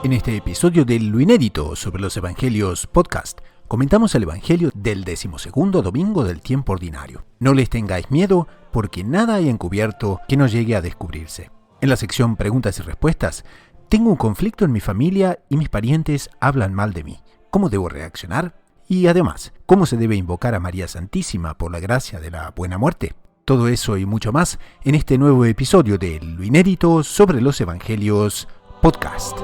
En este episodio de Lo Inédito sobre los Evangelios Podcast, comentamos el Evangelio del 12º domingo del tiempo ordinario. No les tengáis miedo, porque nada hay encubierto que no llegue a descubrirse. En la sección Preguntas y Respuestas, tengo un conflicto en mi familia y mis parientes hablan mal de mí. ¿Cómo debo reaccionar? Y además, ¿cómo se debe invocar a María Santísima por la gracia de la buena muerte? Todo eso y mucho más en este nuevo episodio de Lo Inédito sobre los Evangelios Podcast.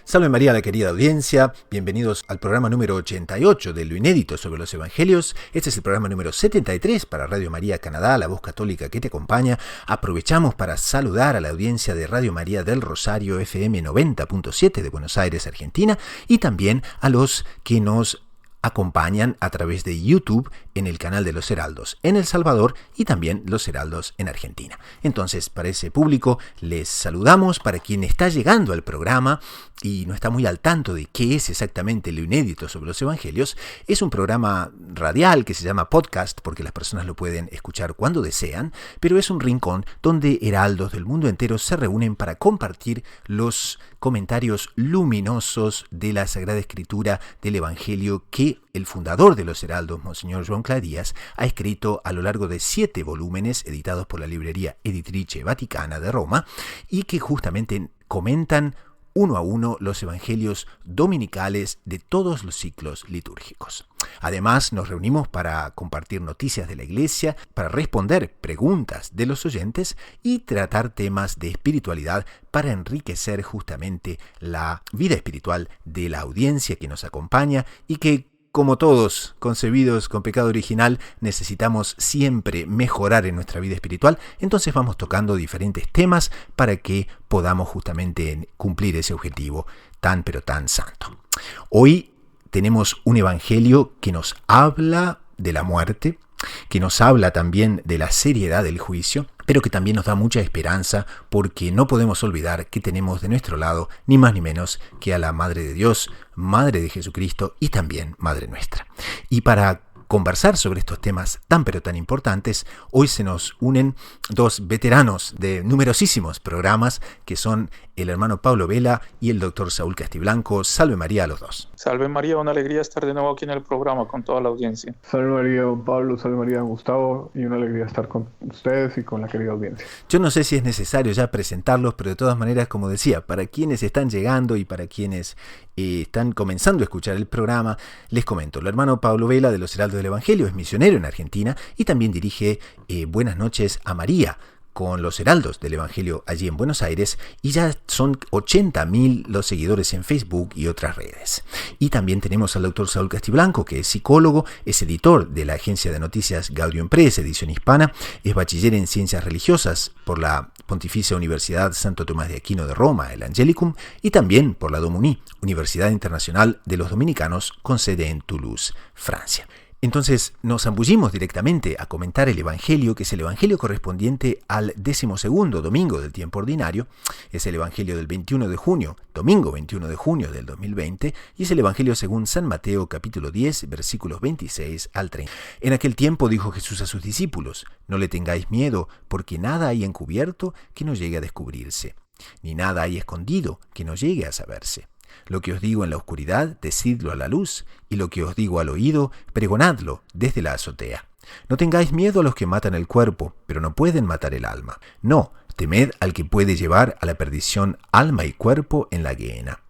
Salve María, la querida audiencia, bienvenidos al programa número 88 de Lo Inédito sobre los Evangelios. Este es el programa número 73 para Radio María Canadá, la voz católica que te acompaña. Aprovechamos para saludar a la audiencia de Radio María del Rosario FM 90.7 de Buenos Aires, Argentina, y también a los que nos acompañan a través de YouTube en el canal de Los Heraldos en El Salvador y también Los Heraldos en Argentina. Entonces, para ese público les saludamos. Para quien está llegando al programa y no está muy al tanto de qué es exactamente Lo Inédito sobre los Evangelios, es un programa radial que se llama podcast porque las personas lo pueden escuchar cuando desean, pero es un rincón donde heraldos del mundo entero se reúnen para compartir los comentarios luminosos de la Sagrada Escritura del Evangelio que el fundador de los Heraldos, Monseñor Joan Cladías, ha escrito a lo largo de 7 volúmenes editados por la librería Editrice Vaticana de Roma y que justamente comentan uno a uno los evangelios dominicales de todos los ciclos litúrgicos. Además, nos reunimos para compartir noticias de la Iglesia, para responder preguntas de los oyentes y tratar temas de espiritualidad para enriquecer justamente la vida espiritual de la audiencia que nos acompaña y que, como todos concebidos con pecado original, necesitamos siempre mejorar en nuestra vida espiritual. Entonces vamos tocando diferentes temas para que podamos justamente cumplir ese objetivo tan pero tan santo. Hoy tenemos un evangelio que nos habla de la muerte, que nos habla también de la seriedad del juicio, pero que también nos da mucha esperanza porque no podemos olvidar que tenemos de nuestro lado ni más ni menos que a la Madre de Dios, Madre de Jesucristo y también Madre nuestra. Y para conversar sobre estos temas tan pero tan importantes, hoy se nos unen dos veteranos de numerosísimos programas que son el hermano Pablo Vela y el doctor Saúl Castiblanco. Salve María a los dos. Salve María, una alegría estar de nuevo aquí en el programa con toda la audiencia. Salve María, don Pablo, salve María, don Gustavo, y una alegría estar con ustedes y con la querida audiencia. Yo no sé si es necesario ya presentarlos, pero de todas maneras, como decía, para quienes están llegando y para quienes están comenzando a escuchar el programa, les comento. El hermano Pablo Vela de los Heraldos del Evangelio es misionero en Argentina y también dirige Buenas noches a María con los Heraldos del Evangelio allí en Buenos Aires, y ya son 80.000 los seguidores en Facebook y otras redes. Y también tenemos al doctor Saúl Castiblanco, que es psicólogo, es editor de la agencia de noticias Gaudium Press, edición hispana, es bachiller en ciencias religiosas por la Pontificia Universidad Santo Tomás de Aquino de Roma, el Angelicum, y también por la DOMUNI, Universidad Internacional de los Dominicanos, con sede en Toulouse, Francia. Entonces nos zambullimos directamente a comentar el Evangelio, que es el Evangelio correspondiente al 12º domingo del tiempo ordinario. Es el Evangelio del 21 de junio, domingo 21 de junio del 2020, y es el Evangelio según San Mateo capítulo 10, versículos 26 al 30. En aquel tiempo dijo Jesús a sus discípulos: no le tengáis miedo, porque nada hay encubierto que no llegue a descubrirse, ni nada hay escondido que no llegue a saberse. Lo que os digo en la oscuridad, decidlo a la luz, y lo que os digo al oído, pregonadlo desde la azotea. No tengáis miedo a los que matan el cuerpo, pero no pueden matar el alma. No, temed al que puede llevar a la perdición alma y cuerpo en la gehenna.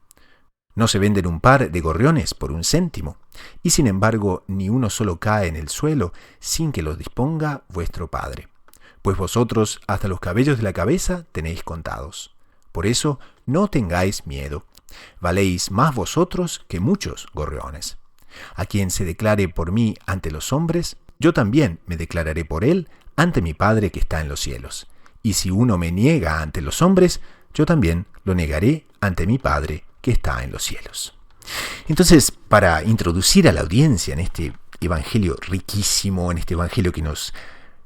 No se venden un par de gorriones por 1 céntimo, y sin embargo ni uno solo cae en el suelo sin que los disponga vuestro Padre. Pues vosotros hasta los cabellos de la cabeza tenéis contados. Por eso no tengáis miedo. Valéis más vosotros que muchos gorriones. A quien se declare por mí ante los hombres, yo también me declararé por él ante mi Padre que está en los cielos. Y si uno me niega ante los hombres, yo también lo negaré ante mi Padre que está en los cielos. Entonces, para introducir a la audiencia en este evangelio riquísimo, en este evangelio que nos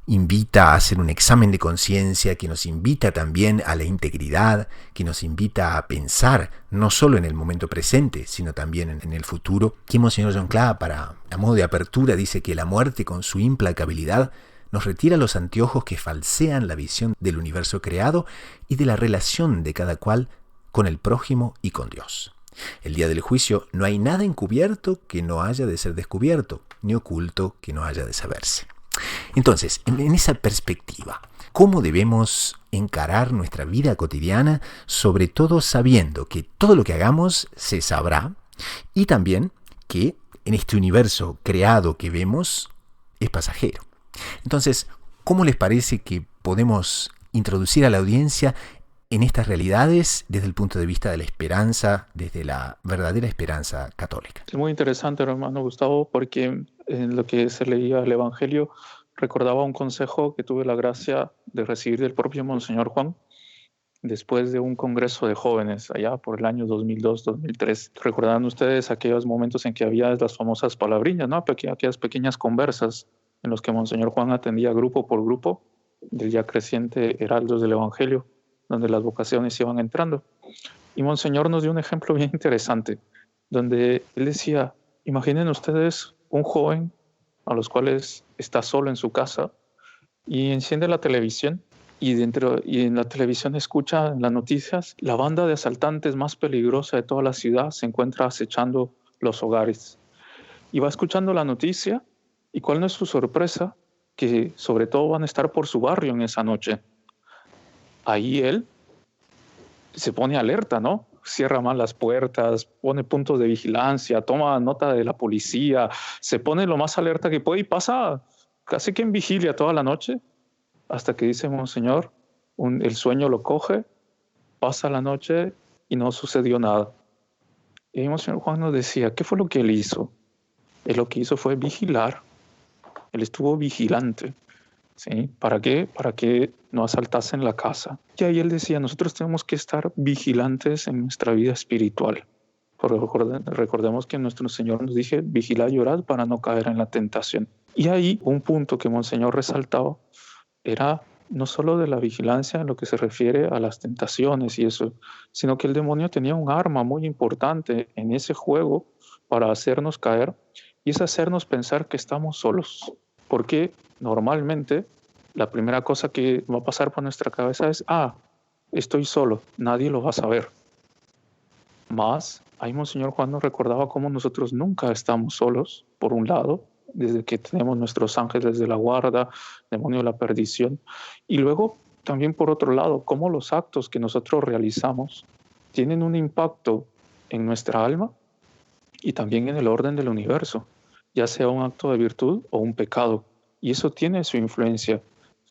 invita a hacer un examen de conciencia, que nos invita también a la integridad, que nos invita a pensar no solo en el momento presente, sino también en el futuro. Aquí Monseñor John Clara, a modo de apertura, dice que la muerte, con su implacabilidad, nos retira los anteojos que falsean la visión del universo creado y de la relación de cada cual con el prójimo y con Dios. El día del juicio no hay nada encubierto que no haya de ser descubierto, ni oculto que no haya de saberse. Entonces, en esa perspectiva, ¿cómo debemos encarar nuestra vida cotidiana, sobre todo sabiendo que todo lo que hagamos se sabrá y también que en este universo creado que vemos es pasajero? Entonces, ¿cómo les parece que podemos introducir a la audiencia en estas realidades desde el punto de vista de la esperanza, desde la verdadera esperanza católica? Es muy interesante, hermano Gustavo, porque en lo que se leía el Evangelio recordaba un consejo que tuve la gracia de recibir del propio Monseñor Juan después de un congreso de jóvenes allá por el año 2002-2003. Recordarán ustedes aquellos momentos en que había las famosas palabriñas, ¿no? Aquellas pequeñas conversas en los que Monseñor Juan atendía grupo por grupo del ya creciente Heraldos del Evangelio, donde las vocaciones iban entrando. Y Monseñor nos dio un ejemplo bien interesante, donde él decía, imaginen ustedes un joven a los cuales está solo en su casa y enciende la televisión y en la televisión escucha en las noticias la banda de asaltantes más peligrosa de toda la ciudad se encuentra acechando los hogares. Y va escuchando la noticia y cuál no es su sorpresa, que sobre todo van a estar por su barrio en esa noche. Ahí él se pone alerta, ¿no? Cierra mal las puertas, pone puntos de vigilancia, toma nota de la policía, se pone lo más alerta que puede y pasa casi que en vigilia toda la noche hasta que dice Monseñor, el sueño lo coge, pasa la noche y no sucedió nada. Y Monseñor Juan nos decía, ¿qué fue lo que él hizo? Él lo que hizo fue vigilar, él estuvo vigilante. ¿Sí? ¿Para qué? Para que no asaltasen la casa. Y ahí él decía, nosotros tenemos que estar vigilantes en nuestra vida espiritual. Porque recordemos que nuestro Señor nos dice, vigilad y orad para no caer en la tentación. Y ahí un punto que Monseñor resaltaba era no solo de la vigilancia en lo que se refiere a las tentaciones y eso, sino que el demonio tenía un arma muy importante en ese juego para hacernos caer y es hacernos pensar que estamos solos. Porque normalmente la primera cosa que va a pasar por nuestra cabeza es, estoy solo, nadie lo va a saber. Más, ahí Monseñor Juan nos recordaba cómo nosotros nunca estamos solos, por un lado, desde que tenemos nuestros ángeles de la guarda, demonio de la perdición, y luego también por otro lado, cómo los actos que nosotros realizamos tienen un impacto en nuestra alma y también en el orden del universo, ya sea un acto de virtud o un pecado. Y eso tiene su influencia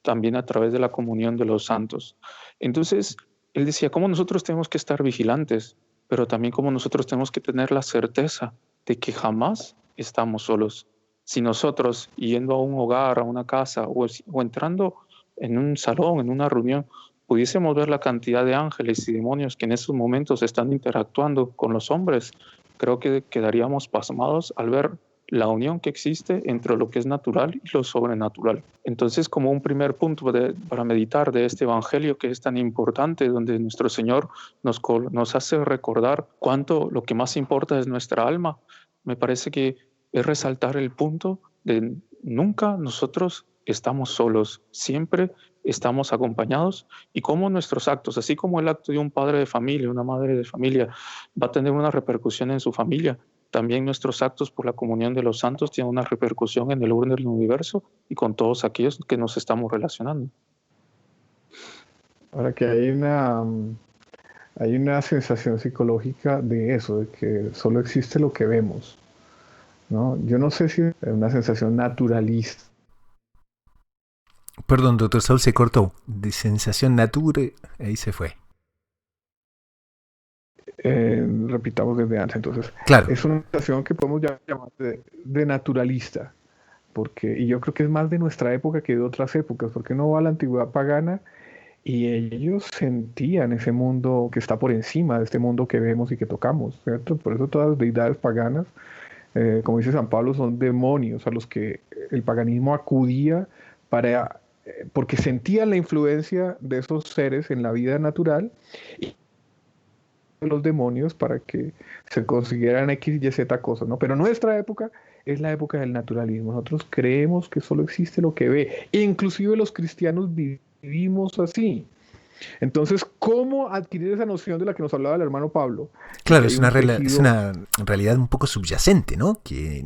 también a través de la comunión de los santos. Entonces, él decía, cómo nosotros tenemos que estar vigilantes, pero también cómo nosotros tenemos que tener la certeza de que jamás estamos solos. Si nosotros, yendo a un hogar, a una casa, o entrando en un salón, en una reunión, pudiésemos ver la cantidad de ángeles y demonios que en esos momentos están interactuando con los hombres, creo que quedaríamos pasmados al ver la unión que existe entre lo que es natural y lo sobrenatural. Entonces, como un primer punto para meditar de este evangelio que es tan importante, donde nuestro Señor nos hace recordar cuánto lo que más importa es nuestra alma, me parece que es resaltar el punto de nunca nosotros estamos solos, siempre estamos acompañados y cómo nuestros actos, así como el acto de un padre de familia, una madre de familia, va a tener una repercusión en su familia, también nuestros actos por la comunión de los santos tienen una repercusión en el orden del universo y con todos aquellos que nos estamos relacionando. Ahora que hay una sensación psicológica de eso, de que solo existe lo que vemos, ¿no? Yo no sé si es una sensación naturalista. Perdón, doctor Saúl, se cortó. De sensación nature, ahí se fue. Repitamos desde antes, entonces. Claro. Es una sensación que podemos llamar de naturalista, y yo creo que es más de nuestra época que de otras épocas, porque uno va a la antigüedad pagana y ellos sentían ese mundo que está por encima de este mundo que vemos y que tocamos, ¿cierto? Por eso todas las deidades paganas, como dice San Pablo, son demonios a los que el paganismo acudía para porque sentían la influencia de esos seres en la vida natural y los demonios para que se consiguieran X, Y, Z cosas, ¿no? Pero nuestra época es la época del naturalismo. Nosotros creemos que solo existe lo que ve. Inclusive los cristianos vivimos así. Entonces, ¿cómo adquirir esa noción de la que nos hablaba el hermano Pablo? Claro, Que es hay un es tejido. una realidad un poco subyacente, ¿no? Que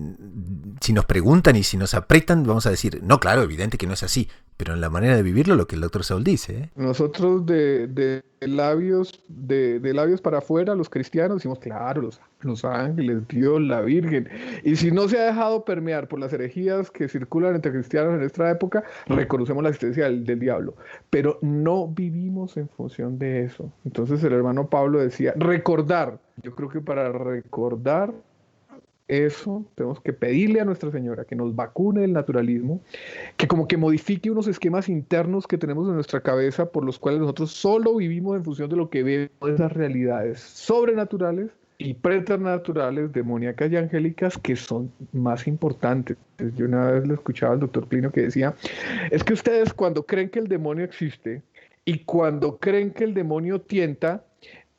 si nos preguntan y si nos apretan, vamos a decir, no, claro, evidente que no es así, pero en la manera de vivirlo, lo que el doctor Saúl dice, ¿eh? Nosotros de labios para afuera, los cristianos, decimos, claro, los ángeles, Dios, la Virgen. Y si no se ha dejado permear por las herejías que circulan entre cristianos en esta época, reconocemos la existencia del diablo. Pero no vivimos en función de eso. Entonces el hermano Pablo decía, recordar. Yo creo que para recordar eso, tenemos que pedirle a Nuestra Señora que nos vacune del naturalismo, que como que modifique unos esquemas internos que tenemos en nuestra cabeza por los cuales nosotros solo vivimos en función de lo que vemos, esas realidades sobrenaturales y preternaturales, demoníacas y angélicas que son más importantes. Yo una vez le escuchaba al doctor Plinio que decía, es que ustedes cuando creen que el demonio existe y cuando creen que el demonio tienta,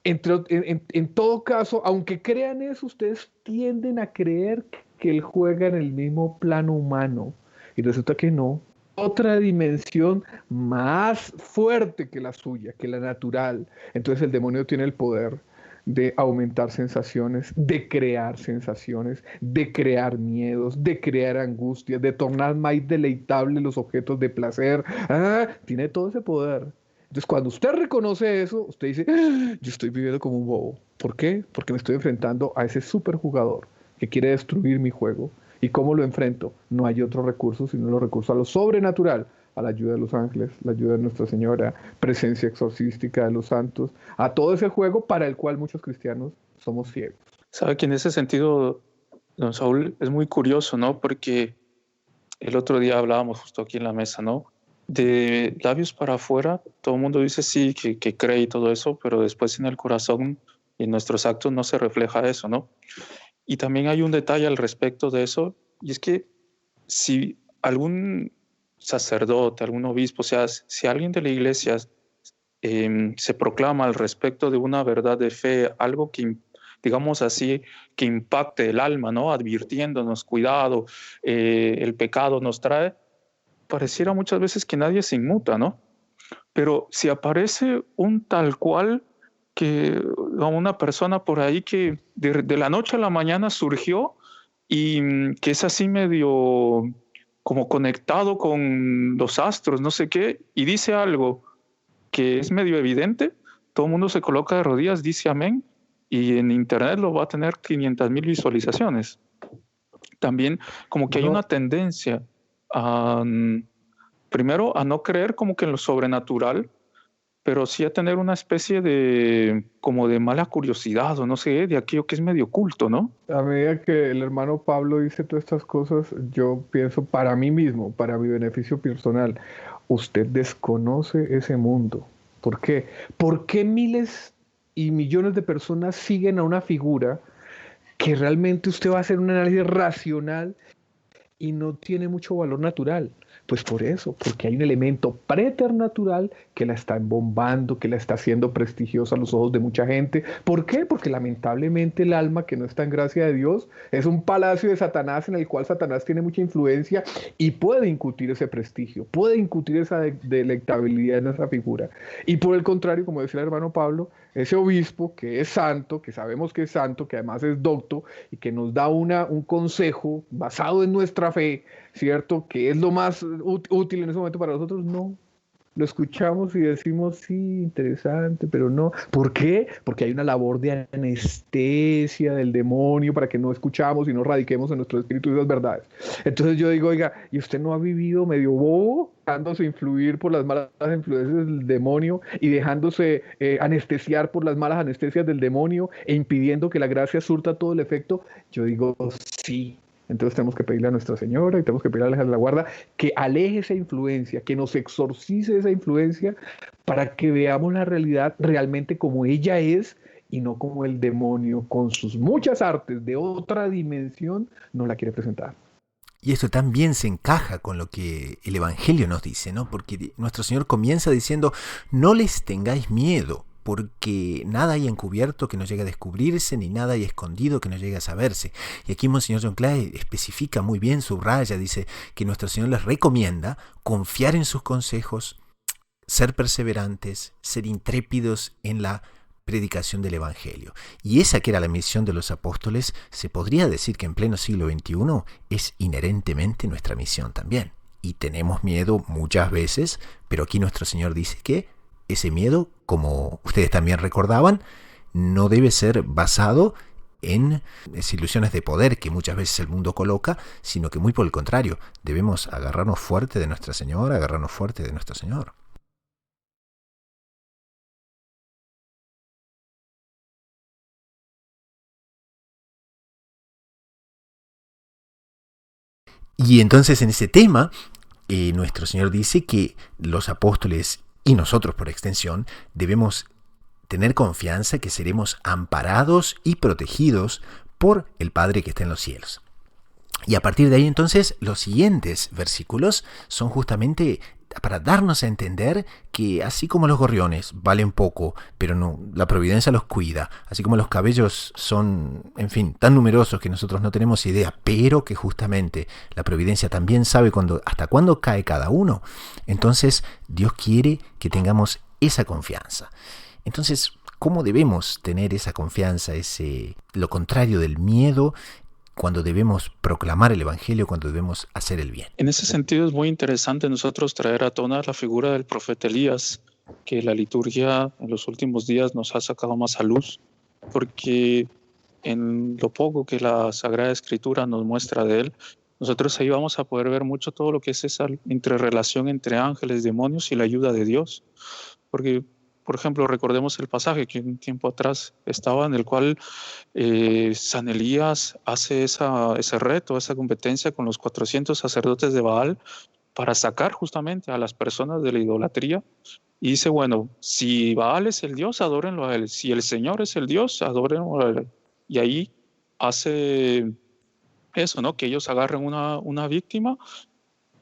en todo caso, aunque crean eso, ustedes tienden a creer que él juega en el mismo plano humano. Y resulta que no. Otra dimensión más fuerte que la suya, que la natural. Entonces el demonio tiene el poder de aumentar sensaciones, de crear miedos, de crear angustias, de tornar más deleitables los objetos de placer. Tiene todo ese poder. Entonces, cuando usted reconoce eso, usted dice, yo estoy viviendo como un bobo. ¿Por qué? Porque me estoy enfrentando a ese superjugador que quiere destruir mi juego. ¿Y cómo lo enfrento? No hay otro recurso sino los recursos a lo sobrenatural, a la ayuda de los ángeles, la ayuda de Nuestra Señora, presencia exorcística de los santos, a todo ese juego para el cual muchos cristianos somos ciegos. Sabe que en ese sentido, don Saúl, es muy curioso, ¿no? Porque el otro día hablábamos justo aquí en la mesa, ¿no? De labios para afuera, todo el mundo dice sí, que cree y todo eso, pero después en el corazón y en nuestros actos no se refleja eso, ¿no? Y también hay un detalle al respecto de eso, y es que si algún sacerdote, algún obispo, o sea, si alguien de la iglesia se proclama al respecto de una verdad de fe, algo que, digamos así, que impacte el alma, ¿no? Advirtiéndonos, cuidado, el pecado nos trae, pareciera muchas veces que nadie se inmuta, ¿no? Pero si aparece un tal cual que una persona por ahí que de la noche a la mañana surgió y que es así medio como conectado con los astros, no sé qué, y dice algo que es medio evidente, todo el mundo se coloca de rodillas, dice amén, y en internet lo va a tener 500,000 visualizaciones. También como que hay una No, tendencia a, primero, a no creer como que en lo sobrenatural, pero sí a tener una especie de, como de mala curiosidad o no sé, de aquello que es medio oculto, ¿no? a medida que el hermano Pablo dice todas estas cosas, yo pienso para mí mismo, para mi beneficio personal, usted desconoce ese mundo. ¿Por qué? ¿Por qué miles y millones de personas siguen a una figura que realmente usted va a hacer un análisis racional y no tiene mucho valor natural? Pues por eso, porque hay un elemento preternatural que la está embombando, que la está haciendo prestigiosa a los ojos de mucha gente. ¿Por qué? Porque lamentablemente el alma que no está en gracia de Dios es un palacio de Satanás en el cual Satanás tiene mucha influencia y puede incutir ese prestigio, puede incutir esa delectabilidad en esa figura. Y por el contrario, como decía el hermano Pablo, ese obispo que es santo, que sabemos que es santo, que además es docto y que nos da un consejo basado en nuestra fe, ¿cierto? Que es lo más útil en ese momento para nosotros, no. Lo escuchamos y decimos, sí, interesante, pero no. ¿Por qué? Porque hay una labor de anestesia del demonio para que no escuchamos y no radiquemos en nuestro espíritu esas verdades. Entonces yo digo, oiga, ¿y usted no ha vivido medio bobo, dejándose influir por las malas influencias del demonio y dejándose anestesiar por las malas anestesias del demonio e impidiendo que la gracia surta todo el efecto? Yo digo, sí. Entonces tenemos que pedirle a Nuestra Señora y tenemos que pedirle a la guarda que aleje esa influencia, que nos exorcice esa influencia para que veamos la realidad realmente como ella es y no como el demonio con sus muchas artes de otra dimensión nos la quiere presentar. Y esto también se encaja con lo que el Evangelio nos dice, ¿no? Porque nuestro Señor comienza diciendo, no les tengáis miedo, porque nada hay encubierto que no llegue a descubrirse, ni nada hay escondido que no llegue a saberse. Y aquí Monseñor John Clay especifica muy bien, subraya, dice que nuestro Señor les recomienda confiar en sus consejos, ser perseverantes, ser intrépidos en la predicación del Evangelio. Y esa que era la misión de los apóstoles, se podría decir que en pleno siglo XXI es inherentemente nuestra misión también. Y tenemos miedo muchas veces, pero aquí nuestro Señor dice que ese miedo, como ustedes también recordaban, no debe ser basado en ilusiones de poder que muchas veces el mundo coloca, sino que muy por el contrario, debemos agarrarnos fuerte de Nuestra Señora, agarrarnos fuerte de nuestro Señor. Y entonces en ese tema, nuestro Señor dice que los apóstoles y nosotros por extensión debemos tener confianza que seremos amparados y protegidos por el Padre que está en los cielos. Y a partir de ahí entonces los siguientes versículos son justamente para darnos a entender que así como los gorriones valen poco, pero no, la providencia los cuida, así como los cabellos son, en fin, tan numerosos que nosotros no tenemos idea, pero que justamente la providencia también sabe hasta cuándo cae cada uno, entonces Dios quiere que tengamos esa confianza. Entonces, ¿cómo debemos tener esa confianza, lo contrario del miedo, cuando debemos proclamar el Evangelio, cuando debemos hacer el bien? En ese sentido es muy interesante nosotros traer a tona la figura del profeta Elías, que la liturgia en los últimos días nos ha sacado más a luz, porque en lo poco que la Sagrada Escritura nos muestra de él, nosotros ahí vamos a poder ver mucho todo lo que es esa interrelación entre ángeles, demonios y la ayuda de Dios. Porque, por ejemplo, recordemos el pasaje que un tiempo atrás estaba, en el cual San Elías hace ese reto, esa competencia con los 400 sacerdotes de Baal para sacar justamente a las personas de la idolatría. Y dice, bueno, si Baal es el Dios, adórenlo a él. Si el Señor es el Dios, adórenlo a él. Y ahí hace eso, ¿no? Que ellos agarren una víctima,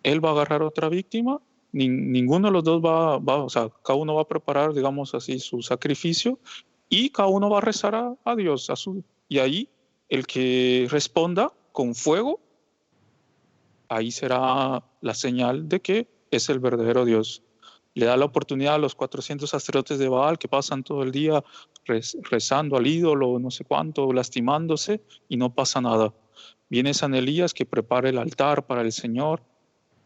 él va a agarrar otra víctima, ninguno de los dos o sea, cada uno va a preparar, digamos así, su sacrificio y cada uno va a rezar a Dios. Y ahí el que responda con fuego, ahí será la señal de que es el verdadero Dios. Le da la oportunidad a los 400 sacerdotes de Baal que pasan todo el día rezando al ídolo, no sé cuánto, lastimándose, y no pasa nada. Viene San Elías que prepara el altar para el Señor,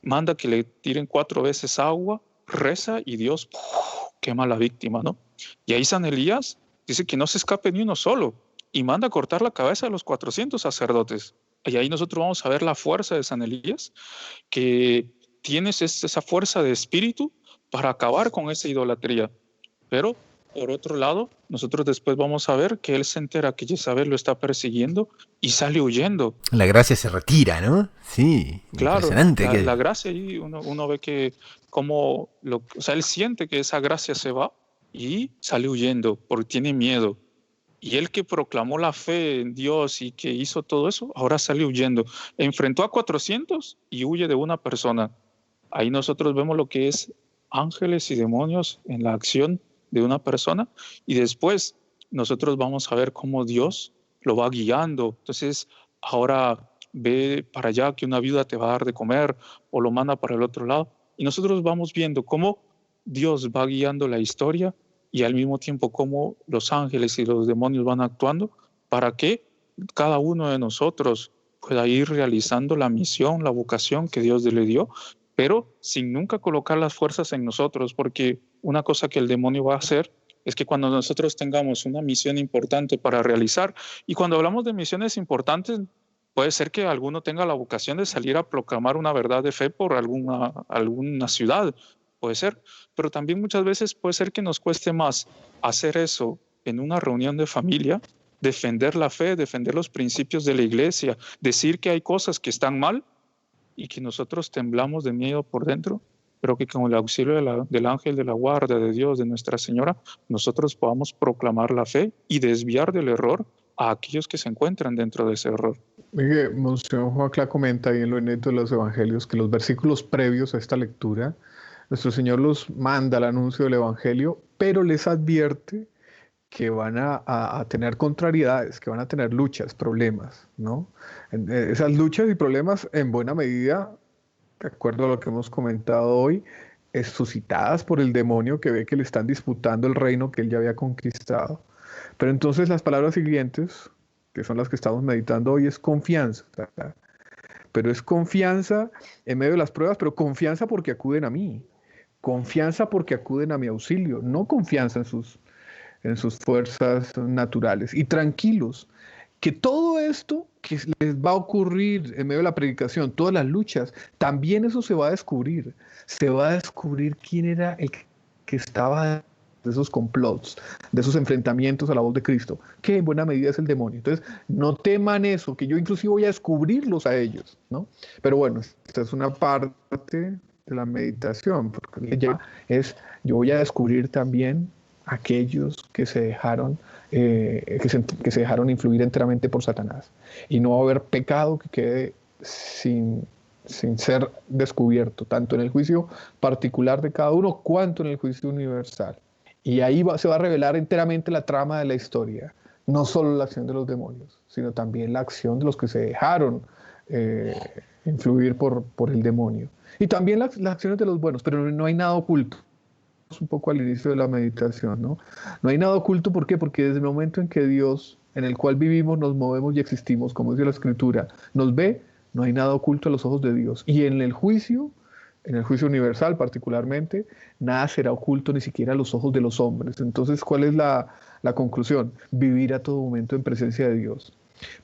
manda que le tiren 4 veces agua, reza y Dios quema a la víctima, ¿no? Y ahí San Elías dice que no se escape ni uno solo y manda a cortar la cabeza de los 400 sacerdotes. Y ahí nosotros vamos a ver la fuerza de San Elías, que tienes esa fuerza de espíritu para acabar con esa idolatría. Pero, por otro lado, nosotros después vamos a ver que él se entera que Jezabel lo está persiguiendo y sale huyendo. La gracia se retira, ¿no? Sí, claro, impresionante. La gracia ahí uno ve que o sea, él siente que esa gracia se va y sale huyendo porque tiene miedo. Y él que proclamó la fe en Dios y que hizo todo eso, ahora sale huyendo. Enfrentó a 400 y huye de una persona. Ahí nosotros vemos lo que es ángeles y demonios en la acción de una persona, y después nosotros vamos a ver cómo Dios lo va guiando. Entonces, ahora ve para allá que una viuda te va a dar de comer, o lo manda para el otro lado. Y nosotros vamos viendo cómo Dios va guiando la historia y al mismo tiempo cómo los ángeles y los demonios van actuando para que cada uno de nosotros pueda ir realizando la misión, la vocación que Dios le dio, pero sin nunca colocar las fuerzas en nosotros, porque una cosa que el demonio va a hacer es que cuando nosotros tengamos una misión importante para realizar, y cuando hablamos de misiones importantes, puede ser que alguno tenga la vocación de salir a proclamar una verdad de fe por alguna ciudad, puede ser, pero también muchas veces puede ser que nos cueste más hacer eso en una reunión de familia, defender la fe, defender los principios de la iglesia, decir que hay cosas que están mal y que nosotros temblamos de miedo por dentro, pero que con el auxilio del ángel de la guarda de Dios, de Nuestra Señora, nosotros podamos proclamar la fe y desviar del error a aquellos que se encuentran dentro de ese error. Mire, Monseñor Juan Cla comenta ahí en lo inédito de los Evangelios que los versículos previos a esta lectura, nuestro Señor los manda al anuncio del Evangelio, pero les advierte que van a tener contrariedades, que van a tener luchas, problemas, ¿no? Esas luchas y problemas, en buena medida, de acuerdo a lo que hemos comentado hoy, suscitadas por el demonio que ve que le están disputando el reino que él ya había conquistado. Pero entonces las palabras siguientes, que son las que estamos meditando hoy, es confianza. Pero es confianza en medio de las pruebas, pero confianza porque acuden a mí. Confianza porque acuden a mi auxilio, no confianza en sus fuerzas naturales. Y tranquilos, que todo esto que les va a ocurrir en medio de la predicación, todas las luchas, también eso se va a descubrir. Se va a descubrir quién era el que estaba de esos complots, de esos enfrentamientos a la voz de Cristo, que en buena medida es el demonio. Entonces, no teman eso, que yo inclusive voy a descubrirlos a ellos, ¿no? Pero bueno, esta es una parte de la meditación, porque ya es, yo voy a descubrir también aquellos que se dejaron que se dejaron influir enteramente por Satanás, y no va a haber pecado que quede sin ser descubierto, tanto en el juicio particular de cada uno cuanto en el juicio universal. Y ahí se va a revelar enteramente la trama de la historia, no solo la acción de los demonios, sino también la acción de los que se dejaron influir por el demonio, y también las acciones de los buenos. Pero no hay nada oculto. Un poco al inicio de la meditación, ¿no? No hay nada oculto, ¿por qué? Porque desde el momento en que Dios, en el cual vivimos, nos movemos y existimos, como dice la Escritura, nos ve, no hay nada oculto a los ojos de Dios. Y en el juicio universal particularmente, nada será oculto ni siquiera a los ojos de los hombres. Entonces, ¿cuál es la conclusión? Vivir a todo momento en presencia de Dios,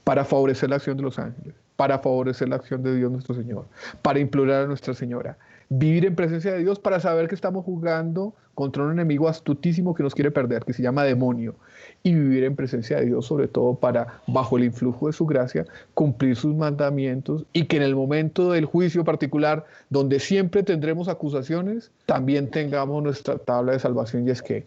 para favorecer la acción de los ángeles, para favorecer la acción de Dios nuestro Señor, para implorar a Nuestra Señora. Vivir en presencia de Dios para saber que estamos jugando contra un enemigo astutísimo que nos quiere perder, que se llama demonio. Y vivir en presencia de Dios sobre todo para, bajo el influjo de su gracia, cumplir sus mandamientos, y que en el momento del juicio particular, donde siempre tendremos acusaciones, también tengamos nuestra tabla de salvación, y es que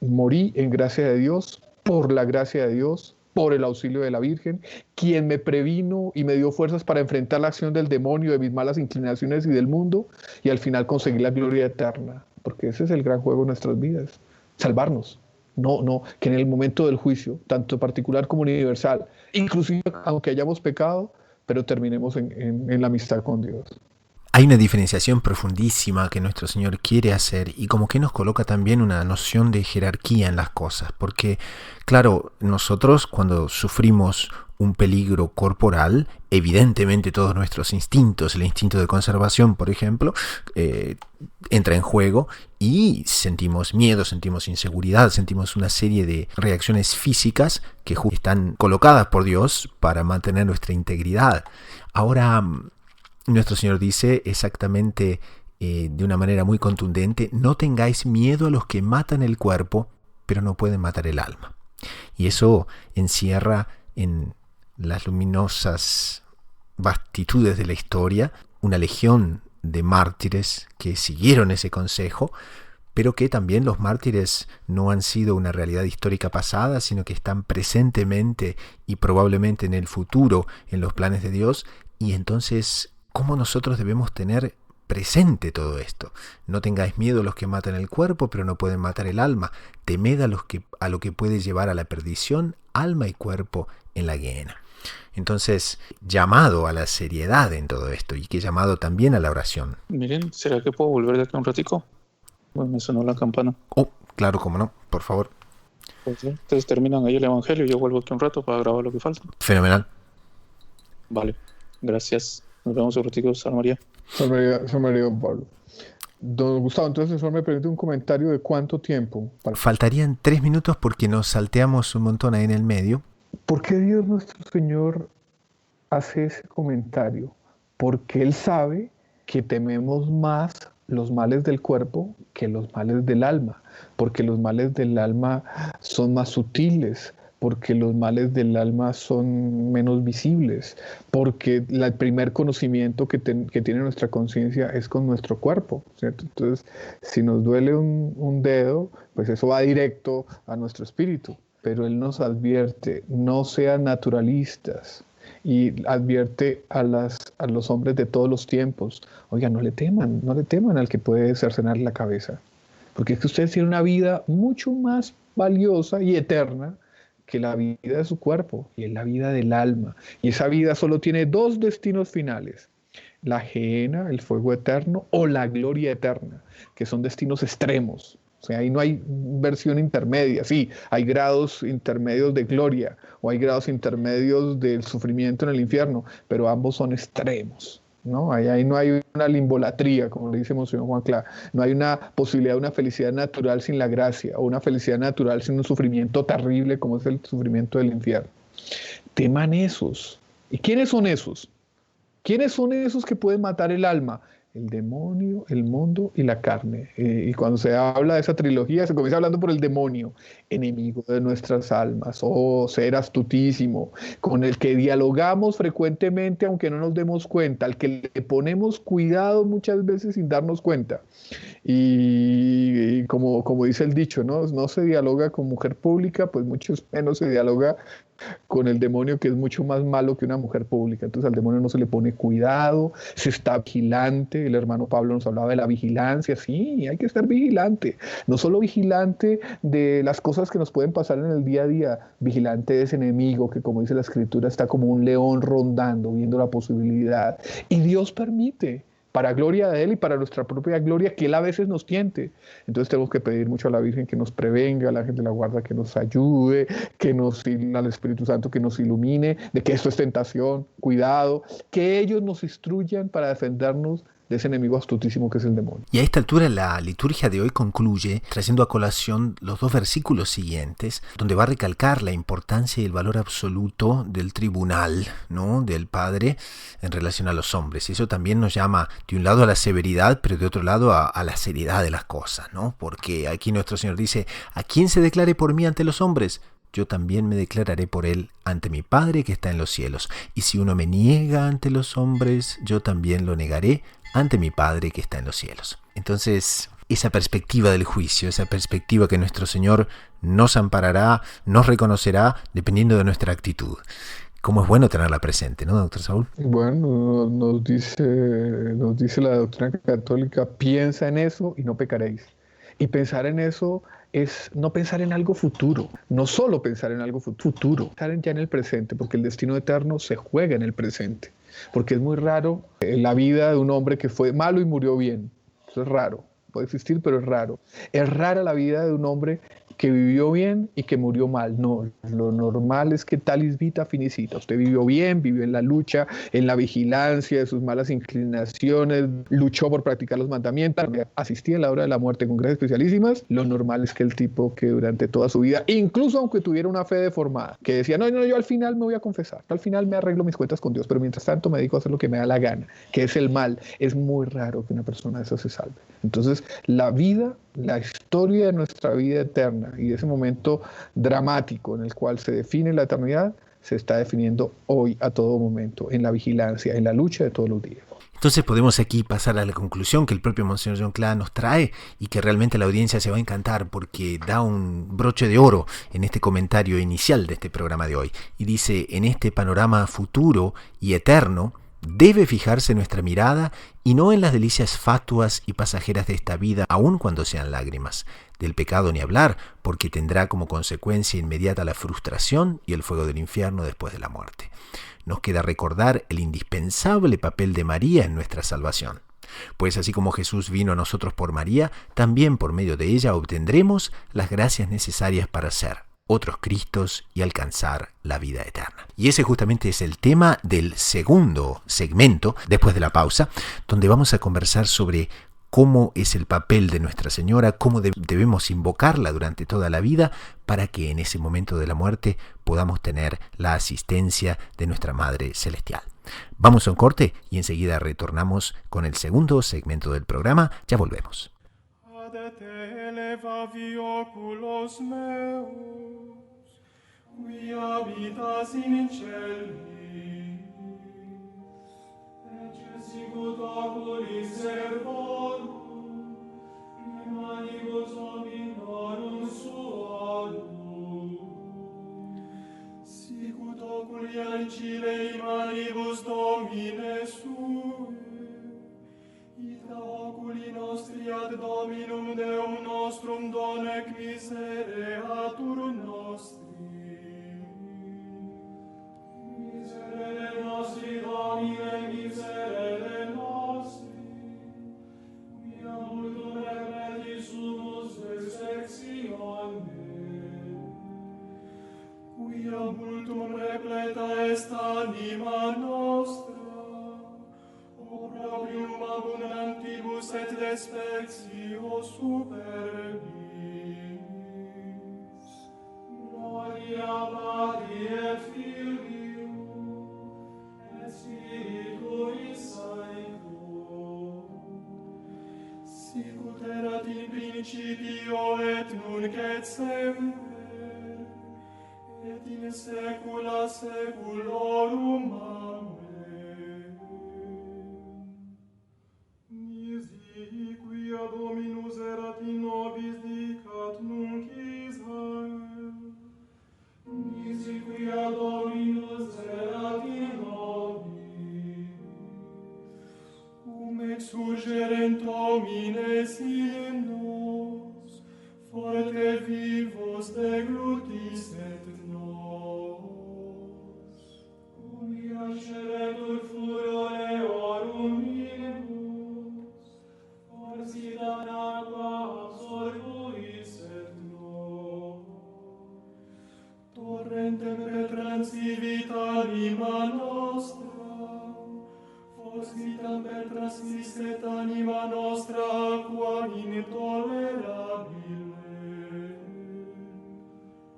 morí en gracia de Dios, por la gracia de Dios, por el auxilio de la Virgen, quien me previno y me dio fuerzas para enfrentar la acción del demonio, de mis malas inclinaciones y del mundo, y al final conseguir la gloria eterna, porque ese es el gran juego de nuestras vidas, salvarnos. No, que en el momento del juicio, tanto particular como universal, inclusive aunque hayamos pecado, pero terminemos en la amistad con Dios. Hay una diferenciación profundísima que nuestro Señor quiere hacer, y como que nos coloca también una noción de jerarquía en las cosas, porque claro, nosotros cuando sufrimos un peligro corporal, evidentemente todos nuestros instintos, el instinto de conservación, por ejemplo, entra en juego, y sentimos miedo, sentimos inseguridad, sentimos una serie de reacciones físicas que están colocadas por Dios para mantener nuestra integridad. Ahora, nuestro Señor dice exactamente de una manera muy contundente: no tengáis miedo a los que matan el cuerpo, pero no pueden matar el alma. Y eso encierra en las luminosas vastitudes de la historia una legión de mártires que siguieron ese consejo, pero que también los mártires no han sido una realidad histórica pasada, sino que están presentemente y probablemente en el futuro en los planes de Dios. Y entonces, ¿cómo nosotros debemos tener presente todo esto? No tengáis miedo a los que matan el cuerpo, pero no pueden matar el alma. Temed a lo que puede llevar a la perdición, alma y cuerpo en la gehenna. Entonces, llamado a la seriedad en todo esto, y que llamado también a la oración. Miren, ¿será que puedo volver de acá un ratico? Bueno, me sonó la campana. Oh, claro, cómo no, por favor. Pues sí. Entonces terminan ahí el evangelio y yo vuelvo aquí un rato para grabar lo que falta. Fenomenal. Vale, gracias. Nos vemos un ratico, San María. San María, don Pablo. Don Gustavo, entonces eso me permite un comentario de cuánto tiempo. Faltarían 3 minutos porque nos salteamos un montón ahí en el medio. ¿Por qué Dios nuestro Señor hace ese comentario? Porque Él sabe que tememos más los males del cuerpo que los males del alma, porque los males del alma son más sutiles, porque los males del alma son menos visibles, porque el primer conocimiento que tiene nuestra conciencia es con nuestro cuerpo, ¿cierto? Entonces, si nos duele un dedo, pues eso va directo a nuestro espíritu. pero Él nos advierte, no sean naturalistas, y advierte a los hombres de todos los tiempos, oiga, no le teman al que puede cercenar la cabeza, porque es que ustedes tienen una vida mucho más valiosa y eterna que la vida de su cuerpo, y es la vida del alma, y esa vida solo tiene dos destinos finales: la gehenna, el fuego eterno, o la gloria eterna, que son destinos extremos. O sea, ahí no hay versión intermedia. Sí, hay grados intermedios de gloria o hay grados intermedios del sufrimiento en el infierno, pero ambos son extremos, ¿no? Ahí no hay una limbolatría, como le dice Monseñor Juan Clá. No hay una posibilidad de una felicidad natural sin la gracia, o una felicidad natural sin un sufrimiento terrible como es el sufrimiento del infierno. Teman esos. ¿Y quiénes son esos? ¿Quiénes son esos que pueden matar el alma? El demonio, el mundo y la carne. Y cuando se habla de esa trilogía, se comienza hablando por el demonio, enemigo de nuestras almas, oh ser astutísimo, con el que dialogamos frecuentemente aunque no nos demos cuenta, al que le ponemos cuidado muchas veces sin darnos cuenta. Y como dice el dicho, ¿no? No se dialoga con mujer pública, pues mucho menos se dialoga con el demonio, que es mucho más malo que una mujer pública. Entonces al demonio no se le pone cuidado, se está vigilante. El hermano Pablo nos hablaba de la vigilancia. Sí, hay que estar vigilante. No solo vigilante de las cosas que nos pueden pasar en el día a día, vigilante de ese enemigo que, como dice la Escritura, está como un león rondando, viendo la posibilidad. Y Dios permite, para gloria de Él y para nuestra propia gloria, que Él a veces nos tiente. Entonces tenemos que pedir mucho a la Virgen que nos prevenga, a la Ángel de la Guarda que nos ayude, al Espíritu Santo que nos ilumine, de que esto es tentación, cuidado, que ellos nos instruyan para defendernos de ese enemigo astutísimo que es el demonio. Y a esta altura la liturgia de hoy concluye trayendo a colación los dos versículos siguientes, donde va a recalcar la importancia y el valor absoluto del tribunal, ¿no?, del Padre en relación a los hombres. Y eso también nos llama de un lado a la severidad, pero de otro lado a la seriedad de las cosas, ¿no? Porque aquí nuestro Señor dice: ¿a quién se declare por mí ante los hombres? Yo también me declararé por él ante mi Padre que está en los cielos. Y si uno me niega ante los hombres, yo también lo negaré ante mi Padre que está en los cielos. Entonces, esa perspectiva del juicio, esa perspectiva que nuestro Señor nos amparará, nos reconocerá, dependiendo de nuestra actitud. Cómo es bueno tenerla presente, ¿no, doctor Saúl? Bueno, nos dice la doctrina católica: piensa en eso y no pecaréis. Y pensar en eso es no pensar en algo futuro, no solo pensar en algo futuro, pensar ya en el presente, porque el destino eterno se juega en el presente. Porque es muy raro la vida de un hombre que fue malo y murió bien. Eso es raro, puede existir, pero es raro. Es rara la vida de un hombre que vivió bien y que murió mal. No, lo normal es que talis vita finicita. Usted vivió bien, vivió en la lucha, en la vigilancia de sus malas inclinaciones, luchó por practicar los mandamientos, asistía a la hora de la muerte con gracias especialísimas. Lo normal es que el tipo que durante toda su vida, incluso aunque tuviera una fe deformada, que decía: no, yo al final me voy a confesar, al final me arreglo mis cuentas con Dios, pero mientras tanto me dedico a hacer lo que me da la gana, que es el mal. Es muy raro que una persona de eso se salve. Entonces, la vida, la historia de nuestra vida eterna y de ese momento dramático en el cual se define la eternidad, se está definiendo hoy a todo momento, en la vigilancia, en la lucha de todos los días. Entonces podemos aquí pasar a la conclusión que el propio Monseñor John Clá nos trae y que realmente la audiencia se va a encantar porque da un broche de oro en este comentario inicial de este programa de hoy. Y dice: en este panorama futuro y eterno, debe fijarse nuestra mirada y no en las delicias fatuas y pasajeras de esta vida, aun cuando sean lágrimas. Del pecado ni hablar, porque tendrá como consecuencia inmediata la frustración y el fuego del infierno después de la muerte. Nos queda recordar el indispensable papel de María en nuestra salvación. Pues así como Jesús vino a nosotros por María, también por medio de ella obtendremos las gracias necesarias para ser otros Cristos y alcanzar la vida eterna. Y ese justamente es el tema del segundo segmento, después de la pausa, donde vamos a conversar sobre cómo es el papel de Nuestra Señora, cómo debemos invocarla durante toda la vida para que en ese momento de la muerte podamos tener la asistencia de nuestra Madre Celestial. Vamos a un corte y enseguida retornamos con el segundo segmento del programa. Ya volvemos. Levavi oculos meus, qui habitas in celis, et sicut oculis servorum, in manibus hominorum suarum. difficile in manibus Domine sue, ita oculi nostri ad Dominum Deum nostrum donec misereatur nostri. Miserere nostri, Domine, miserere nostri, quia multum repleti sumus vexatione, quia multum repleta est anima nostra, opprobrium abundantibus et despectio superbis. Gloria Patri et Filio, et Spiritui Sancto, sicut erat in principio et nunc et semper, et in saecula saeculorum. Amen. Nisi quia Dominus erat in nobis dicat nunc Israel, nisi quia Dominus erat in nobis, cum exsurgerent homines in nos, forte vivos deglutis et nos, cum iasceretur furore orum minibus, forsitan aqua absorbuis et nos, torrentem petransivit anima nostra, forsitam pertransisset anima nostra aquam intolerabile.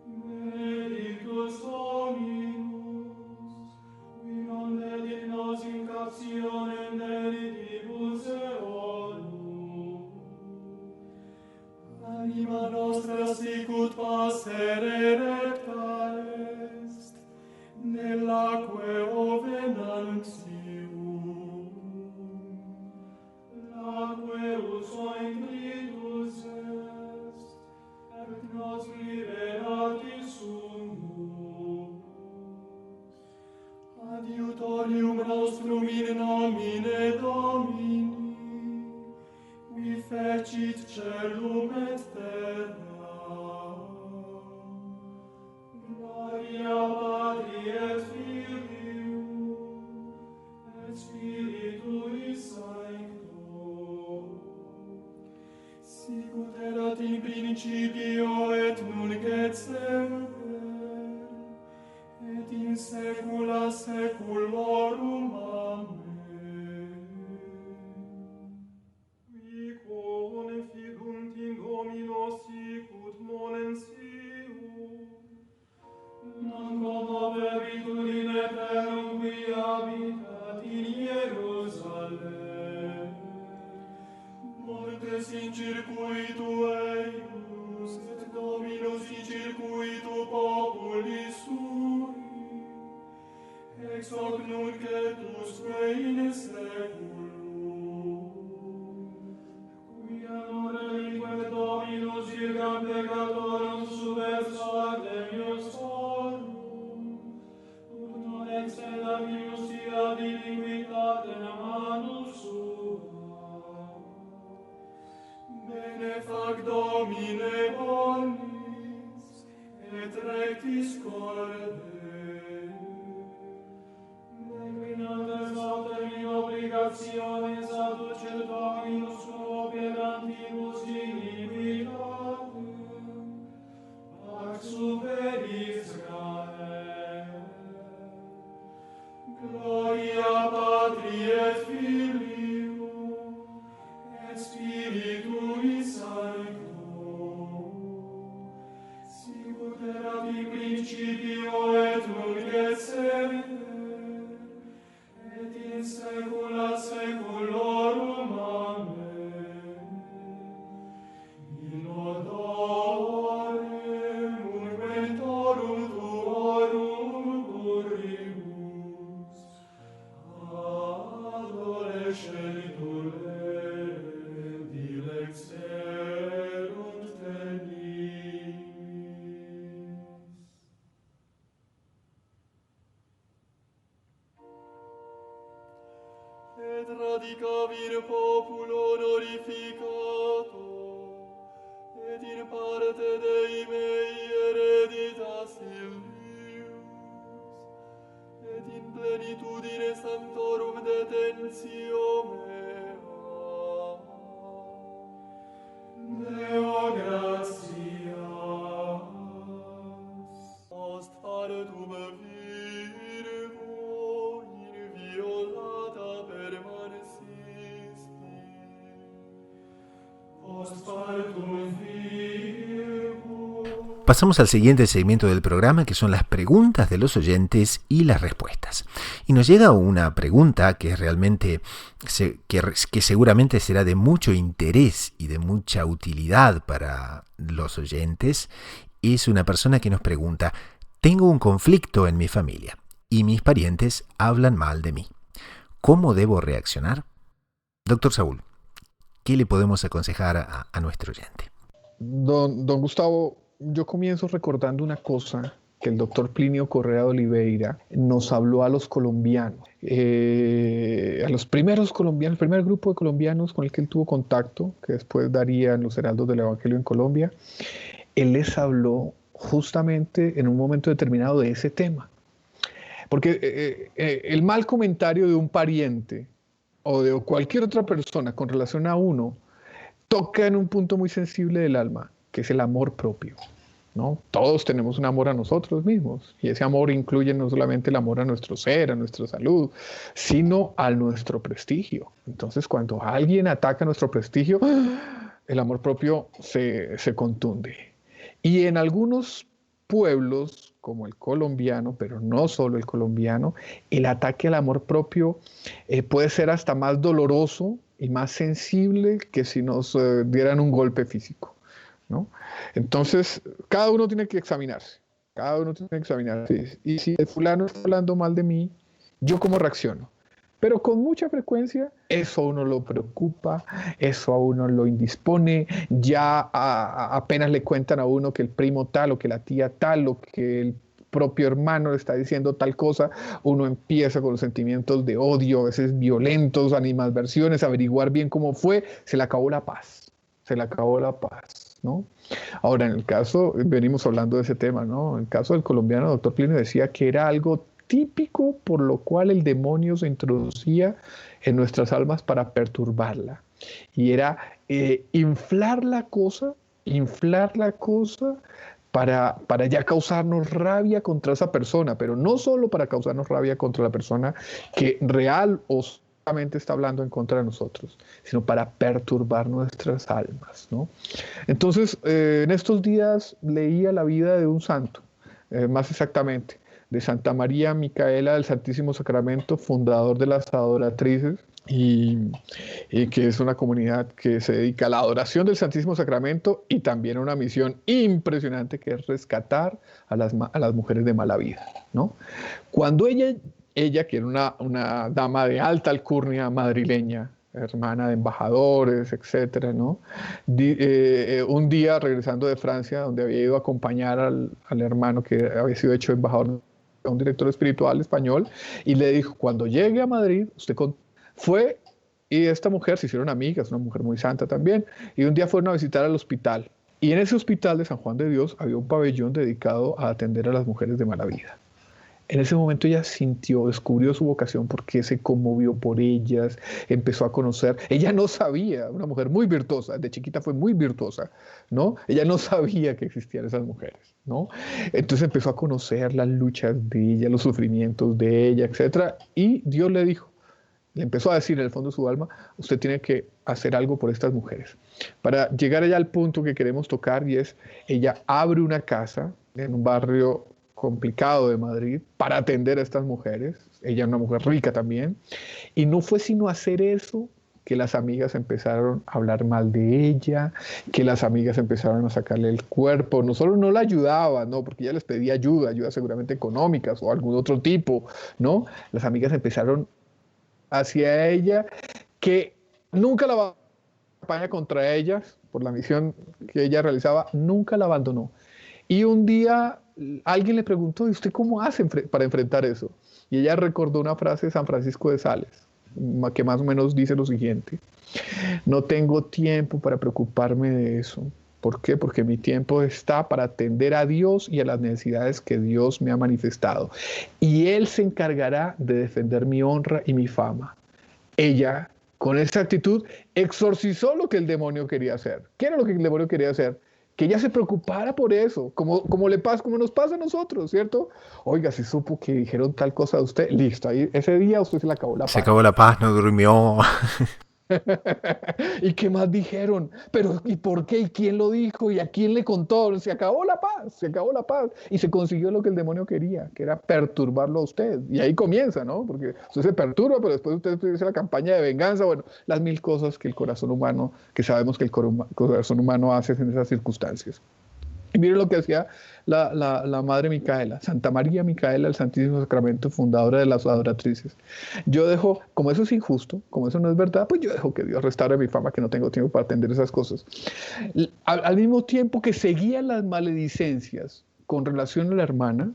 Benedictus Dominus, qui non dedit nos in captionem delitibus eorum. Anima nostra sicut passere recta est, nell'aque ovenantium. L'aqueus ointritus est, et nos liberati sumus. Adiutorium nostrum in nomine Domini, qui fecit celum et terra. Gloria Patri et Filio, et Spiritui Sancto, sicut erat in principio et nunc et semper, et in saecula saeculorum. Amen. Qui confidunt in Domino sicut monensium, non commovebitur in aeternum qui habitat in Hierusalem. Montes in circuitu eius, et Dominus in circuitu populi sui, ex hoc nunc et usque in saeculum. Quia non reliquet Dominus virgam peccatorum subverso ad Deus forum, ut non extendatius sia di iniquitatem manus sua. Bene fac Domine bonis, et rectis corde. Declinantes autem in obligationes aducet Dominus operantibus iniquitatem, pax super Israel. Gloria Patri et Filio, et Spiritui Sancto, sicut erat in principio et nunc et semper, et in saecula saeculorum. Amen. In odorem ungmentorum tuorum curribus, adolescentur dilexerunt tenis. radicavir populo honorificato, et in parte Dei mei hereditas illius, et in plenitudine sanctorum detentio mea. Deo gratias. Post partum Virgo inviolata permanesisti. Post partum Virgo. Pasamos al siguiente segmento del programa, que son las preguntas de los oyentes y las respuestas. Y nos llega una pregunta que es realmente, que seguramente será de mucho interés y de mucha utilidad para los oyentes. Es una persona que nos pregunta: tengo un conflicto en mi familia y mis parientes hablan mal de mí. ¿Cómo debo reaccionar? Doctor Saúl, ¿qué le podemos aconsejar a nuestro oyente? Don Gustavo, yo comienzo recordando una cosa que el doctor Plinio Correa de Oliveira nos habló a los colombianos, a los primeros colombianos, el primer grupo de colombianos con el que él tuvo contacto, que después darían los heraldos del Evangelio en Colombia. Él les habló justamente en un momento determinado de ese tema. Porque el mal comentario de un pariente o de cualquier otra persona con relación a uno toca en un punto muy sensible del alma, que es el amor propio, ¿no? Todos tenemos un amor a nosotros mismos, y ese amor incluye no solamente el amor a nuestro ser, a nuestra salud, sino a nuestro prestigio. Entonces, cuando alguien ataca nuestro prestigio, el amor propio se contunde. Y en algunos pueblos, como el colombiano, pero no solo el colombiano, el ataque al amor propio puede ser hasta más doloroso y más sensible que si nos dieran un golpe físico, ¿no? Entonces, cada uno tiene que examinarse. Cada uno tiene que examinarse. Y si el fulano está hablando mal de mí, ¿yo cómo reacciono? Pero con mucha frecuencia eso a uno lo preocupa, eso a uno lo indispone, ya apenas le cuentan a uno que el primo tal o que la tía tal o que el propio hermano le está diciendo tal cosa, uno empieza con los sentimientos de odio, a veces violentos, animadversiones, averiguar bien cómo fue, se le acabó la paz, ¿no? Ahora, en el caso, venimos hablando de ese tema, ¿no? En el caso del colombiano, el doctor Plinio decía que era algo típico por lo cual el demonio se introducía en nuestras almas para perturbarla. Y era inflar la cosa para ya causarnos rabia contra esa persona, pero no solo para causarnos rabia contra la persona que real o solamente está hablando en contra de nosotros, sino para perturbar nuestras almas, ¿no? Entonces, en estos días leía la vida de un santo, más exactamente, de Santa María Micaela del Santísimo Sacramento, fundador de las Adoratrices, y que es una comunidad que se dedica a la adoración del Santísimo Sacramento y también a una misión impresionante que es rescatar a las mujeres de mala vida, ¿no? Cuando ella que era una dama de alta alcurnia madrileña, hermana de embajadores, etcétera, ¿no? Un día regresando de Francia, donde había ido a acompañar al hermano que había sido hecho embajador, a un director espiritual español, y le dijo: cuando llegue a Madrid, fue, y esta mujer se hicieron amigas, una mujer muy santa también, y un día fueron a visitar al hospital, y en ese hospital de San Juan de Dios había un pabellón dedicado a atender a las mujeres de mala vida. En ese momento ella descubrió su vocación porque se conmovió por ellas, empezó a conocer. Ella no sabía, una mujer muy virtuosa, de chiquita fue muy virtuosa, ¿no? Ella no sabía que existían esas mujeres, ¿no? Entonces empezó a conocer las luchas de ella, los sufrimientos de ella, etc. Y Dios le empezó a decir en el fondo de su alma: usted tiene que hacer algo por estas mujeres. Para llegar allá al punto que queremos tocar, y es, ella abre una casa en un barrio complicado de Madrid para atender a estas mujeres. Ella es una mujer rica también, y no fue sino hacer eso que las amigas empezaron a hablar mal de ella, que las amigas empezaron a sacarle el cuerpo. No solo no la ayudaban, ¿no? Porque ella les pedía ayuda seguramente económicas o algún otro tipo, ¿no? Las amigas empezaron hacia ella, que nunca la campaña contra ellas, por la misión que ella realizaba, nunca la abandonó. Y un día alguien le preguntó: ¿y usted cómo hace para enfrentar eso? Y ella recordó una frase de San Francisco de Sales, que más o menos dice lo siguiente: no tengo tiempo para preocuparme de eso. ¿Por qué? Porque mi tiempo está para atender a Dios y a las necesidades que Dios me ha manifestado. Y Él se encargará de defender mi honra y mi fama. Ella, con esa actitud, exorcizó lo que el demonio quería hacer. ¿Qué era lo que el demonio quería hacer? Que ella se preocupara por eso, como nos pasa a nosotros, ¿cierto? Oiga, si supo que dijeron tal cosa de usted, listo, ahí, ese día a usted se le acabó la Se paz. acabó la paz, no durmió. ¿Y qué más dijeron? Pero ¿y por qué? ¿Y quién lo dijo? ¿Y a quién le contó? Se acabó la paz, se acabó la paz. Y se consiguió lo que el demonio quería, que era perturbarlo a usted. Y ahí comienza, ¿no? Porque usted se perturba, pero después usted hace la campaña de venganza. Bueno, las mil cosas que el corazón humano, que sabemos que el corazón humano hace en esas circunstancias. Y miren lo que decía la Madre Micaela, Santa María Micaela, el Santísimo Sacramento, fundadora de las adoratrices. Yo dejo, como eso es injusto, como eso no es verdad, pues yo dejo que Dios restaure mi fama, que no tengo tiempo para atender esas cosas. Al mismo tiempo que seguían las maledicencias con relación a la hermana,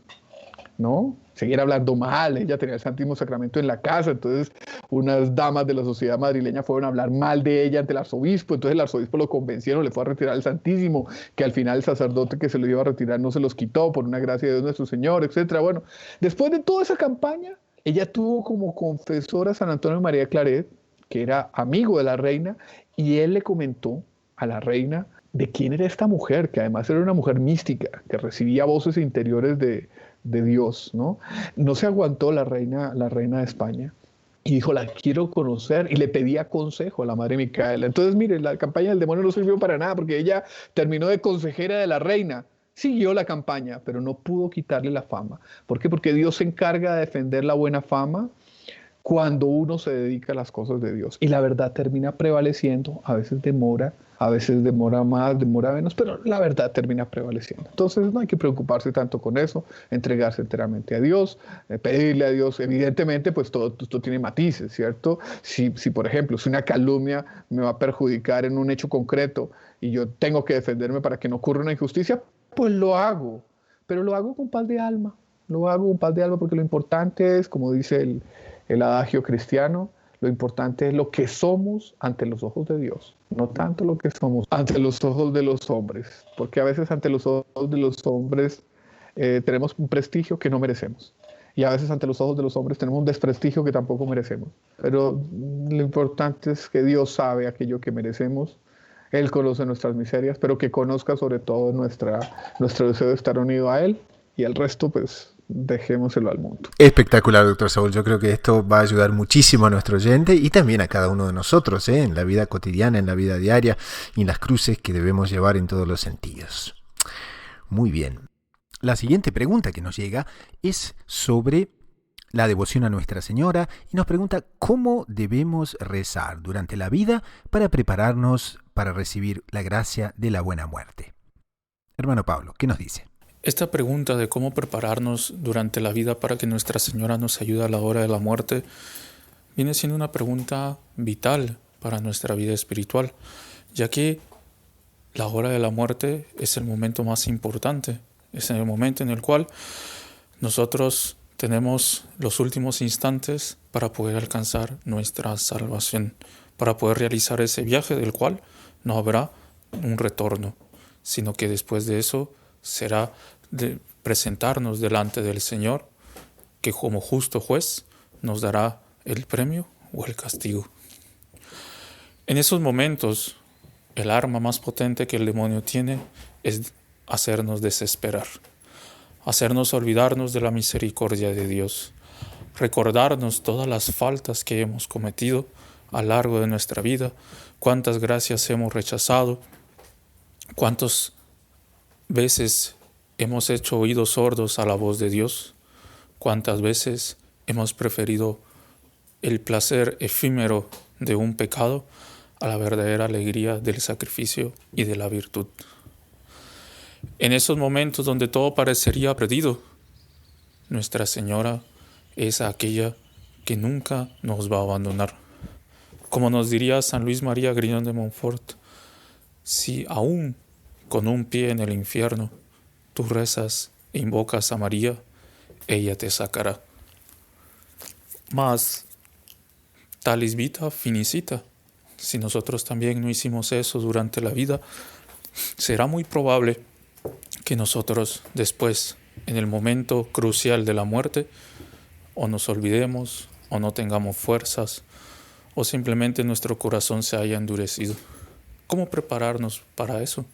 ¿no? Seguir hablando mal, ella tenía el Santísimo Sacramento en la casa, entonces unas damas de la sociedad madrileña fueron a hablar mal de ella ante el arzobispo, entonces el arzobispo lo convencieron, le fue a retirar el Santísimo, que al final el sacerdote que se lo iba a retirar no se los quitó por una gracia de Dios nuestro Señor, etcétera. Bueno, después de toda esa campaña, ella tuvo como confesor a San Antonio María Claret, que era amigo de la reina, y él le comentó a la reina de quién era esta mujer, que además era una mujer mística, que recibía voces interiores de Dios, ¿no? No se aguantó la reina de España y dijo, la quiero conocer, y le pedía consejo a la Madre Micaela. Entonces, mire, la campaña del demonio no sirvió para nada, porque ella terminó de consejera de la reina, siguió la campaña, pero no pudo quitarle la fama. ¿Por qué? Porque Dios se encarga de defender la buena fama cuando uno se dedica a las cosas de Dios. Y la verdad termina prevaleciendo, a veces demora más, demora menos, pero la verdad termina prevaleciendo. Entonces no hay que preocuparse tanto con eso, entregarse enteramente a Dios, pedirle a Dios. Evidentemente, pues todo esto tiene matices, ¿cierto? Si, por ejemplo, si una calumnia me va a perjudicar en un hecho concreto y yo tengo que defenderme para que no ocurra una injusticia, pues lo hago, pero lo hago con paz de alma. Lo hago con paz de alma porque lo importante es, como dice el adagio cristiano, lo importante es lo que somos ante los ojos de Dios, no tanto lo que somos ante los ojos de los hombres, porque a veces ante los ojos de los hombres tenemos un prestigio que no merecemos, y a veces ante los ojos de los hombres tenemos un desprestigio que tampoco merecemos, pero lo importante es que Dios sabe aquello que merecemos. Él conoce nuestras miserias, pero que conozca sobre todo nuestro deseo de estar unido a Él, y el resto pues dejémoselo al mundo. Espectacular, doctor Saúl. Yo creo que esto va a ayudar muchísimo a nuestro oyente y también a cada uno de nosotros, en la vida cotidiana, en la vida diaria y en las cruces que debemos llevar en todos los sentidos. Muy bien. La siguiente pregunta que nos llega es sobre la devoción a Nuestra Señora y nos pregunta cómo debemos rezar durante la vida para prepararnos para recibir la gracia de la buena muerte. Hermano Pablo, ¿qué nos dice? Esta pregunta de cómo prepararnos durante la vida para que Nuestra Señora nos ayude a la hora de la muerte viene siendo una pregunta vital para nuestra vida espiritual, ya que la hora de la muerte es el momento más importante, es el momento en el cual nosotros tenemos los últimos instantes para poder alcanzar nuestra salvación, para poder realizar ese viaje del cual no habrá un retorno, sino que después de eso será de presentarnos delante del Señor, que como justo juez nos dará el premio o el castigo. En esos momentos, el arma más potente que el demonio tiene es hacernos desesperar, hacernos olvidarnos de la misericordia de Dios, recordarnos todas las faltas que hemos cometido a lo largo de nuestra vida, cuántas gracias hemos rechazado, cuántas veces hemos hecho oídos sordos a la voz de Dios, cuántas veces hemos preferido el placer efímero de un pecado a la verdadera alegría del sacrificio y de la virtud. En esos momentos donde todo parecería perdido, Nuestra Señora es aquella que nunca nos va a abandonar. Como nos diría San Luis María Griñón de Montfort, si aún con un pie en el infierno tú rezas e invocas a María, ella te sacará. Mas talis vita finicita. Si nosotros también no hicimos eso durante la vida, será muy probable que nosotros después, en el momento crucial de la muerte, o nos olvidemos, o no tengamos fuerzas, o simplemente nuestro corazón se haya endurecido. ¿Cómo prepararnos para eso?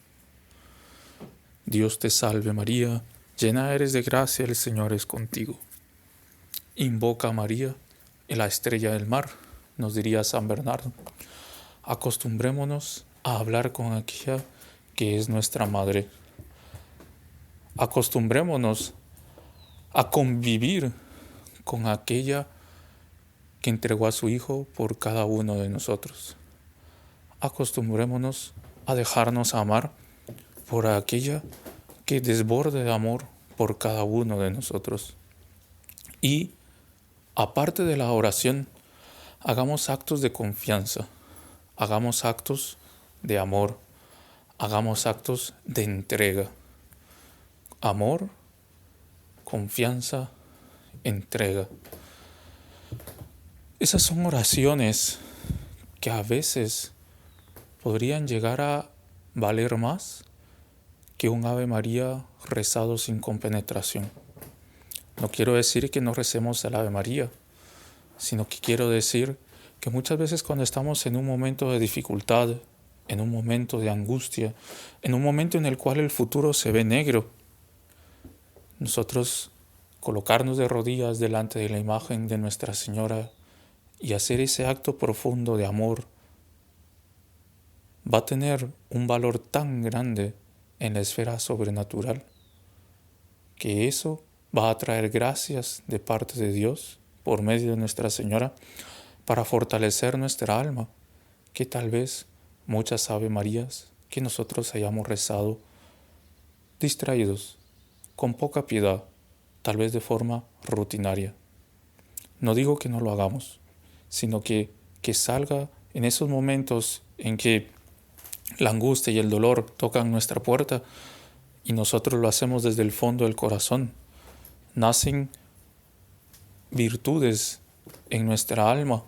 Dios te salve María, llena eres de gracia, el Señor es contigo. Invoca a María, la estrella del mar, nos diría San Bernardo. Acostumbrémonos a hablar con aquella que es nuestra madre. Acostumbrémonos a convivir con aquella que entregó a su Hijo por cada uno de nosotros. Acostumbrémonos a dejarnos amar por aquella que desborde de amor por cada uno de nosotros. Y, aparte de la oración, hagamos actos de confianza, hagamos actos de amor, hagamos actos de entrega. Amor, confianza, entrega. Esas son oraciones que a veces podrían llegar a valer más que un Ave María rezado sin compenetración. No quiero decir que no recemos el Ave María, sino que quiero decir que muchas veces cuando estamos en un momento de dificultad, en un momento de angustia, en un momento en el cual el futuro se ve negro, nosotros colocarnos de rodillas delante de la imagen de Nuestra Señora y hacer ese acto profundo de amor va a tener un valor tan grande en la esfera sobrenatural que eso va a traer gracias de parte de Dios por medio de Nuestra Señora para fortalecer nuestra alma, que tal vez muchas Ave Marías que nosotros hayamos rezado distraídos, con poca piedad, tal vez de forma rutinaria. No digo que no lo hagamos, sino que salga en esos momentos en que la angustia y el dolor tocan nuestra puerta y nosotros lo hacemos desde el fondo del corazón. Nacen virtudes en nuestra alma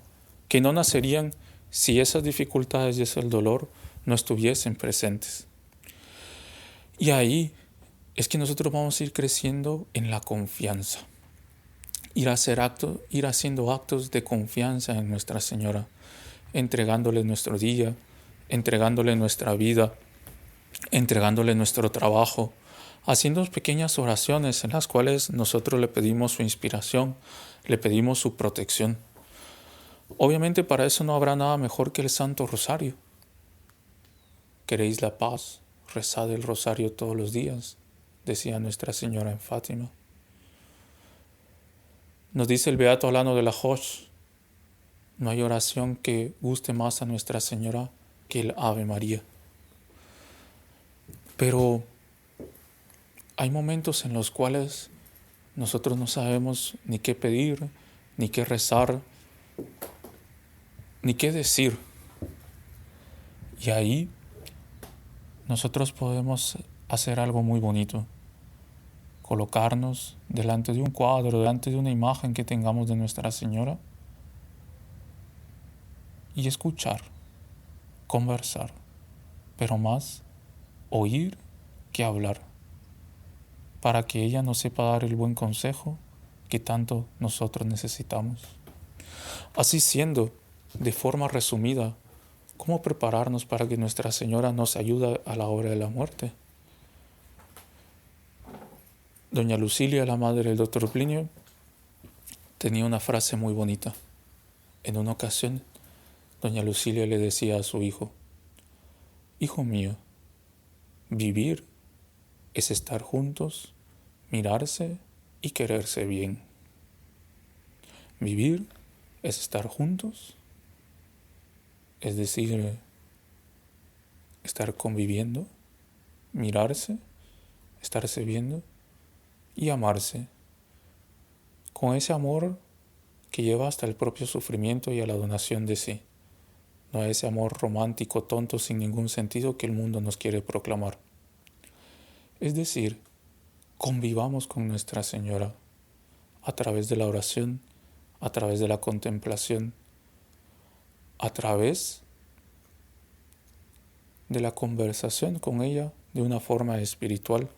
que no nacerían si esas dificultades y ese dolor no estuviesen presentes. Y ahí es que nosotros vamos a ir creciendo en la confianza. Ir haciendo actos de confianza en Nuestra Señora, entregándole nuestro día, entregándole nuestra vida, entregándole nuestro trabajo, haciendo pequeñas oraciones en las cuales nosotros le pedimos su inspiración, le pedimos su protección. Obviamente para eso no habrá nada mejor que el Santo Rosario. ¿Queréis la paz? Rezad el rosario todos los días, decía Nuestra Señora en Fátima. Nos dice el Beato Alano de la Roche, no hay oración que guste más a Nuestra Señora que el Ave María. Pero hay momentos en los cuales nosotros no sabemos ni qué pedir, ni qué rezar, ni qué decir. Y ahí nosotros podemos hacer algo muy bonito. Colocarnos delante de un cuadro, delante de una imagen que tengamos de Nuestra Señora y escuchar, conversar, pero más oír que hablar, para que ella nos sepa dar el buen consejo que tanto nosotros necesitamos. Así siendo, de forma resumida, ¿cómo prepararnos para que Nuestra Señora nos ayude a la hora de la muerte? Doña Lucilia, la madre del doctor Plinio, tenía una frase muy bonita. En una ocasión, doña Lucilia le decía a su hijo, «Hijo mío, vivir es estar juntos, mirarse y quererse bien. Vivir es estar juntos, es decir, estar conviviendo, mirarse, estarse viendo y amarse, con ese amor que lleva hasta el propio sufrimiento y a la donación de sí, no a ese amor romántico, tonto, sin ningún sentido que el mundo nos quiere proclamar. Es decir, convivamos con Nuestra Señora a través de la oración, a través de la contemplación, a través de la conversación con ella de una forma espiritual,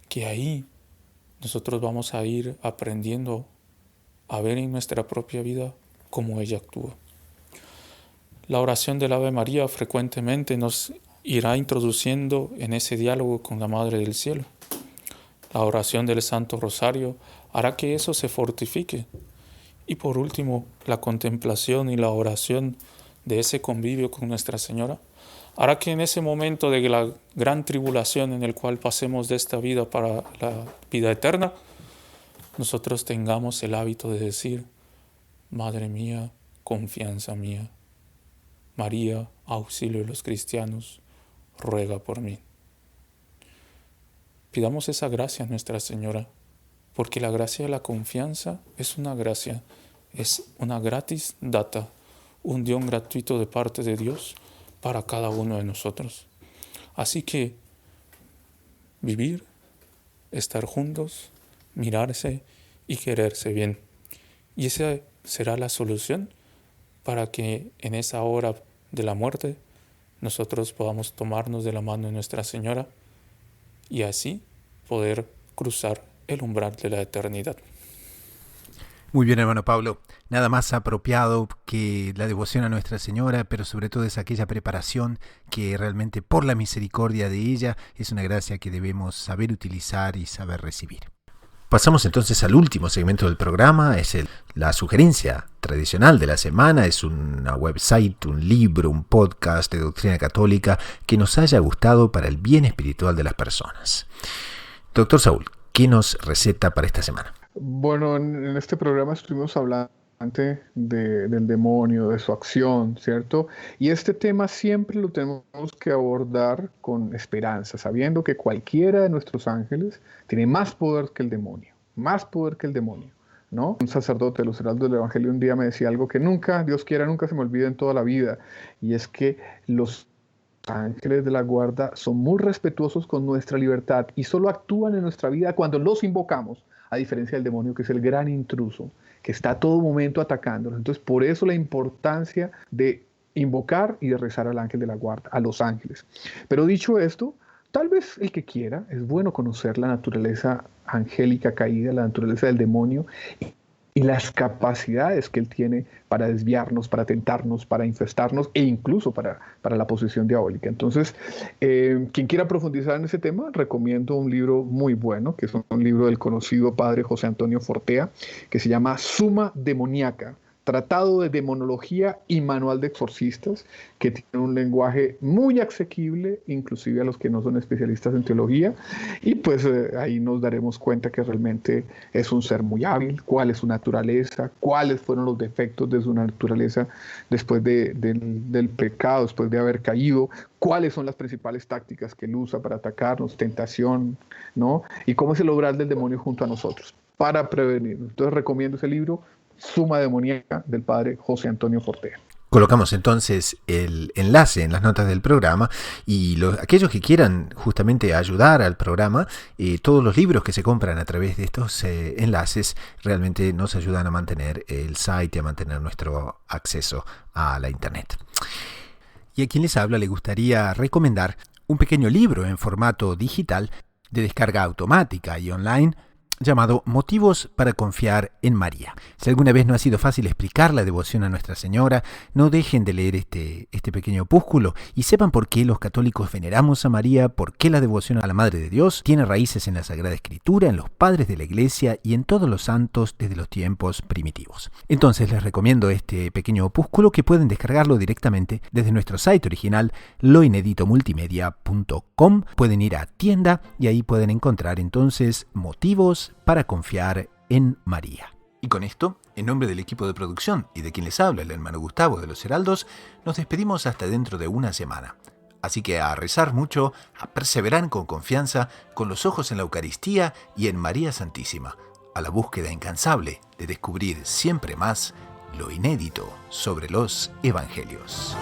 que ahí nosotros vamos a ir aprendiendo a ver en nuestra propia vida cómo ella actúa. La oración del Ave María frecuentemente nos irá introduciendo en ese diálogo con la Madre del Cielo. La oración del Santo Rosario hará que eso se fortifique. Y por último, la contemplación y la oración de ese convivio con Nuestra Señora hará que en ese momento de la gran tribulación en el cual pasemos de esta vida para la vida eterna, nosotros tengamos el hábito de decir: Madre mía, confianza mía, María, auxilio de los cristianos, ruega por mí. Pidamos esa gracia a Nuestra Señora, porque la gracia de la confianza es una gracia, es una gratis data, un don gratuito de parte de Dios para cada uno de nosotros. Así que vivir, estar juntos, mirarse y quererse bien. Y esa será la solución para que en esa hora de la muerte nosotros podamos tomarnos de la mano de Nuestra Señora y así poder cruzar el umbral de la eternidad. Muy bien, hermano Pablo. Nada más apropiado que la devoción a Nuestra Señora, pero sobre todo es aquella preparación que realmente por la misericordia de ella es una gracia que debemos saber utilizar y saber recibir. Pasamos entonces al último segmento del programa, es la sugerencia tradicional de la semana, es una website, un libro, un podcast de doctrina católica que nos haya gustado para el bien espiritual de las personas. Doctor Saúl, ¿qué nos receta para esta semana? Bueno, en este programa estuvimos hablando del demonio, de su acción, ¿cierto? Y este tema siempre lo tenemos que abordar con esperanza, sabiendo que cualquiera de nuestros ángeles tiene más poder que el demonio, ¿no? Un sacerdote de los heraldos del Evangelio un día me decía algo que nunca, Dios quiera, nunca se me olvida en toda la vida, y es que los ángeles de la guarda son muy respetuosos con nuestra libertad y solo actúan en nuestra vida cuando los invocamos, a diferencia del demonio, que es el gran intruso, que está a todo momento atacándonos. Entonces, por eso la importancia de invocar y de rezar al ángel de la guarda, a los ángeles. Pero dicho esto, tal vez el que quiera, es bueno conocer la naturaleza angélica caída, la naturaleza del demonio, y las capacidades que él tiene para desviarnos, para tentarnos, para infestarnos e incluso para la posesión diabólica. Entonces, quien quiera profundizar en ese tema, recomiendo un libro muy bueno, que es un libro del conocido padre José Antonio Fortea, que se llama Suma Demoníaca, Tratado de Demonología y Manual de Exorcistas, que tiene un lenguaje muy asequible, inclusive a los que no son especialistas en teología, y pues ahí nos daremos cuenta que realmente es un ser muy hábil, cuál es su naturaleza, cuáles fueron los defectos de su naturaleza después del pecado, después de haber caído, cuáles son las principales tácticas que él usa para atacarnos, tentación, ¿no? Y cómo es el obrar del demonio junto a nosotros, para prevenirnos. Entonces recomiendo ese libro, Suma Demoníaca, del padre José Antonio Fortea. Colocamos entonces el enlace en las notas del programa y aquellos que quieran justamente ayudar al programa, todos los libros que se compran a través de estos enlaces realmente nos ayudan a mantener el site y a mantener nuestro acceso a la internet. Y a quien les habla le gustaría recomendar un pequeño libro en formato digital de descarga automática y online llamado Motivos para confiar en María. Si alguna vez no ha sido fácil explicar la devoción a Nuestra Señora, no dejen de leer este pequeño opúsculo y sepan por qué los católicos veneramos a María, por qué la devoción a la Madre de Dios tiene raíces en la Sagrada Escritura, en los padres de la Iglesia y en todos los santos desde los tiempos primitivos. Entonces les recomiendo este pequeño opúsculo que pueden descargarlo directamente desde nuestro site original loineditomultimedia.com. Pueden ir a tienda y ahí pueden encontrar entonces motivos para confiar en María. Y con esto, en nombre del equipo de producción y de quien les habla, el hermano Gustavo de los Heraldos, nos despedimos hasta dentro de una semana. Así que a rezar mucho, a perseverar con confianza, con los ojos en la Eucaristía y en María Santísima, a la búsqueda incansable de descubrir siempre más lo inédito sobre los Evangelios.